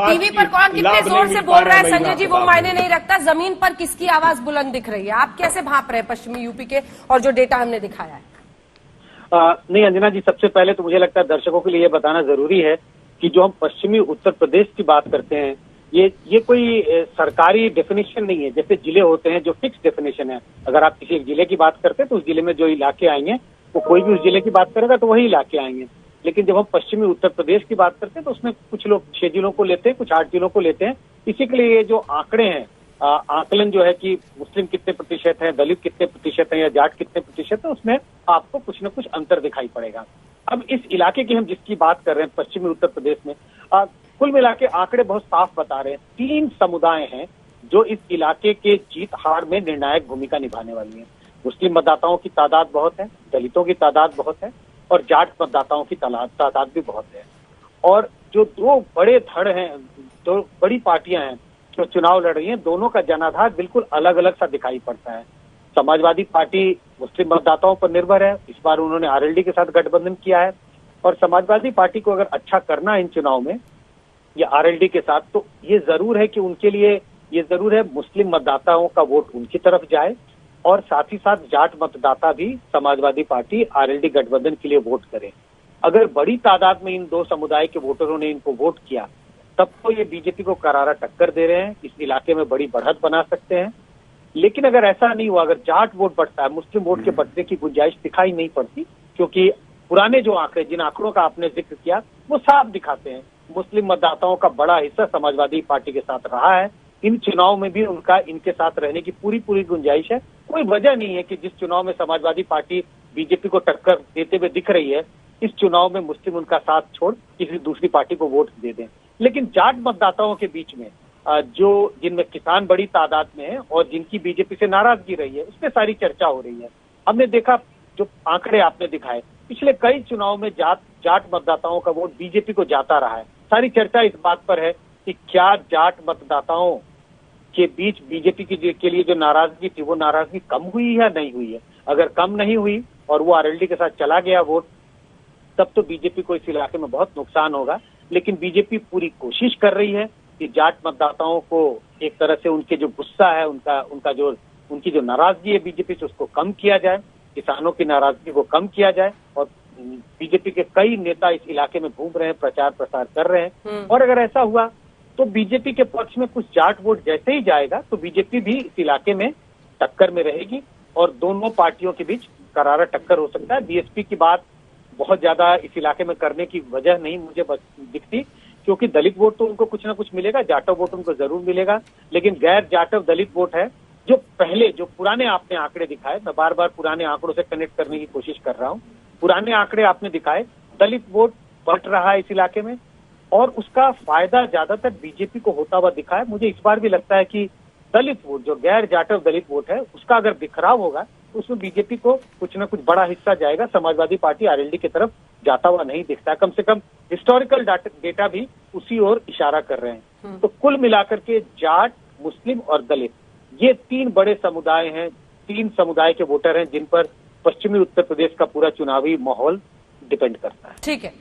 TV पर कौन कितने जोर से बोल रहा है संजय जी, वो मायने नहीं रखता। जमीन पर किसकी आवाज बुलंद दिख रही है? आप कैसे भाप रहे हैं पश्चिमी यूपी के और जो डेटा हमने दिखाया है? नहीं अंजना जी, सबसे पहले तो मुझे लगता है दर्शकों के लिए ये बताना जरूरी है कि जो हम पश्चिमी उत्तर प्रदेश की बात करते हैं, ये कोई सरकारी डेफिनेशन नहीं है। जैसे जिले होते हैं जो फिक्स डेफिनेशन है, अगर आप किसी एक जिले की बात करते हैं तो उस जिले में जो इलाके आएंगे वो कोई भी उस जिले की बात करेगा तो वही इलाके आएंगे। लेकिन जब हम पश्चिमी उत्तर प्रदेश की बात करते हैं तो उसमें कुछ लोग 6 जिलों को लेते हैं, कुछ 8 जिलों को लेते हैं। इसी के लिए ये जो आंकड़े हैं, आकलन जो है कि मुस्लिम कितने प्रतिशत है, दलित कितने प्रतिशत है या जाट कितने प्रतिशत है, उसमें आपको कुछ न कुछ अंतर दिखाई पड़ेगा। अब इस इलाके की हम जिसकी बात कर रहे हैं पश्चिमी उत्तर प्रदेश में, कुल मिला के आंकड़े बहुत साफ बता रहे हैं। 3 समुदाय हैं जो इस इलाके के जीत हार में निर्णायक भूमिका निभाने वाली है। मुस्लिम मतदाताओं की तादाद बहुत है, दलितों की तादाद बहुत है और जाट मतदाताओं की तादाद भी बहुत है। और जो 2 बड़े धड़ हैं, 2 बड़ी पार्टियां हैं जो चुनाव लड़ रही हैं, दोनों का जनाधार बिल्कुल अलग अलग सा दिखाई पड़ता है। समाजवादी पार्टी मुस्लिम मतदाताओं पर निर्भर है, इस बार उन्होंने आरएलडी के साथ गठबंधन किया है। और समाजवादी पार्टी को अगर अच्छा करना है इन चुनाव में या आरएलडी के साथ, तो ये जरूर है कि उनके लिए ये जरूर है मुस्लिम मतदाताओं का वोट उनकी तरफ जाए और साथ ही साथ जाट मतदाता भी समाजवादी पार्टी आरएलडी गठबंधन के लिए वोट करें। अगर बड़ी तादाद में इन 2 समुदाय के वोटरों ने इनको वोट किया तब तो ये बीजेपी को करारा टक्कर दे रहे हैं, इस इलाके में बड़ी बढ़त बना सकते हैं। लेकिन अगर ऐसा नहीं हुआ, अगर जाट वोट बढ़ता है, मुस्लिम वोट के बढ़ने की गुंजाइश दिखाई नहीं पड़ती, क्योंकि पुराने जो आंकड़े, जिन आंकड़ों का आपने जिक्र किया, वो साफ दिखाते हैं मुस्लिम मतदाताओं का बड़ा हिस्सा समाजवादी पार्टी के साथ रहा है। इन चुनाव में भी उनका इनके साथ रहने की पूरी गुंजाइश है। कोई वजह नहीं है कि जिस चुनाव में समाजवादी पार्टी बीजेपी को टक्कर देते हुए दिख रही है, इस चुनाव में मुस्लिम उनका साथ छोड़ किसी दूसरी पार्टी को वोट दे दें। लेकिन जाट मतदाताओं के बीच में जो जिनमें किसान बड़ी तादाद में है और जिनकी बीजेपी से नाराजगी रही है, उसमें सारी चर्चा हो रही है। हमने देखा जो आंकड़े आपने दिखाए, पिछले कई चुनाव में जाट मतदाताओं का वोट बीजेपी को जाता रहा है। सारी चर्चा इस बात पर है कि क्या जाट मतदाताओं के बीच बीजेपी के लिए जो नाराजगी थी, वो नाराजगी कम हुई या नहीं हुई है। अगर कम नहीं हुई और वो आरएलडी के साथ चला गया वोट, तब तो बीजेपी को इस इलाके में बहुत नुकसान होगा। लेकिन बीजेपी पूरी कोशिश कर रही है कि जाट मतदाताओं को एक तरह से उनके जो गुस्सा है, उनकी जो नाराजगी है बीजेपी से, उसको कम किया जाए, किसानों की नाराजगी को कम किया जाए। और बीजेपी के कई नेता इस इलाके में घूम रहे हैं, प्रचार प्रसार कर रहे हैं। और अगर ऐसा हुआ तो बीजेपी के पक्ष में कुछ जाट वोट जैसे ही जाएगा तो बीजेपी भी इस इलाके में टक्कर में रहेगी और दोनों पार्टियों के बीच करारा टक्कर हो सकता है। बीएसपी की बात बहुत ज्यादा इस इलाके में करने की वजह नहीं मुझे दिखती, क्योंकि दलित वोट तो उनको कुछ ना कुछ मिलेगा, जाटव वोट उनको जरूर मिलेगा। लेकिन गैर जाटव दलित वोट है जो पहले, जो पुराने आपने आंकड़े दिखाए, मैं बार बार पुराने आंकड़ों से कनेक्ट करने की कोशिश कर रहा हूँ। पुराने आंकड़े आपने दिखाए, दलित वोट बढ़ रहा है इस इलाके में और उसका फायदा ज्यादातर बीजेपी को होता हुआ दिखा है। मुझे इस बार भी लगता है कि दलित वोट, जो गैर जाटव दलित वोट है, उसका अगर बिखराव होगा तो उसमें बीजेपी को कुछ न कुछ बड़ा हिस्सा जाएगा। समाजवादी पार्टी आरएलडी की तरफ जाता हुआ नहीं दिखता है, कम से कम हिस्टोरिकल डेटा भी उसी ओर इशारा कर रहे हैं। तो कुल मिलाकर के जाट, मुस्लिम और दलित, ये 3 बड़े समुदाय हैं, 3 समुदाय के वोटर हैं जिन पर पश्चिमी उत्तर प्रदेश का पूरा चुनावी माहौल डिपेंड करता है। ठीक है।